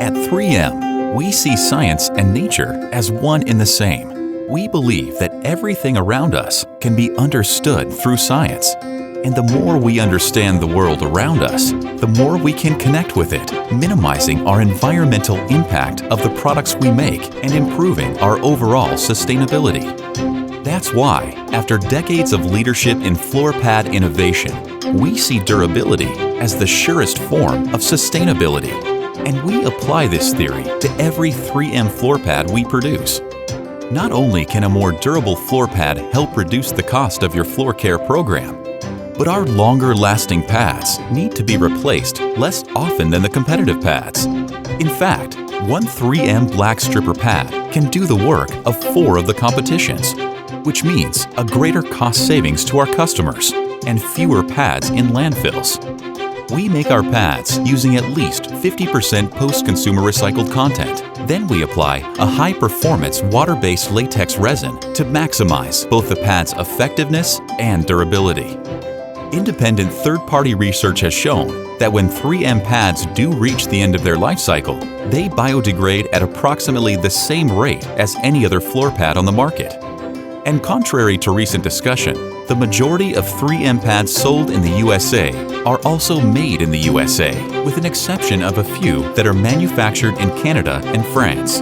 At 3M, we see science and nature as one in the same. We believe that everything around us can be understood through science. And the more we understand the world around us, the more we can connect with it, minimizing our environmental impact of the products we make and improving our overall sustainability. That's why, after decades of leadership in floor pad innovation, we see durability as the surest form of sustainability. And we apply this theory to every 3M floor pad we produce. Not only can a more durable floor pad help reduce the cost of your floor care program, but our longer-lasting pads need to be replaced less often than the competitive pads. In fact, one 3M black stripper pad can do the work of 4 of the competition's, which means a greater cost savings to our customers and fewer pads in landfills. We make our pads using at least 50% post-consumer recycled content. Then we apply a high-performance water-based latex resin to maximize both the pad's effectiveness and durability. Independent third-party research has shown that when 3M pads do reach the end of their life cycle, they biodegrade at approximately the same rate as any other floor pad on the market. And contrary to recent discussion, the majority of 3M pads sold in the USA are also made in the USA, with an exception of a few that are manufactured in Canada and France.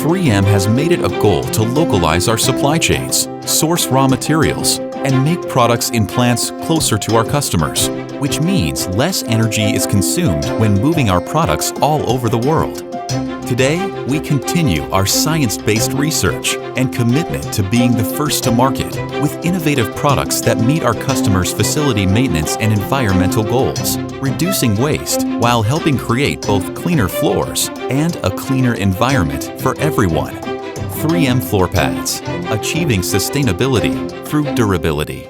3M has made it a goal to localize our supply chains, source raw materials, and make products in plants closer to our customers, which means less energy is consumed when moving our products all over the world. Today, we continue our science-based research and commitment to being the first to market with innovative products that meet our customers' facility maintenance and environmental goals, reducing waste while helping create both cleaner floors and a cleaner environment for everyone. 3M Floor Pads, achieving sustainability through durability.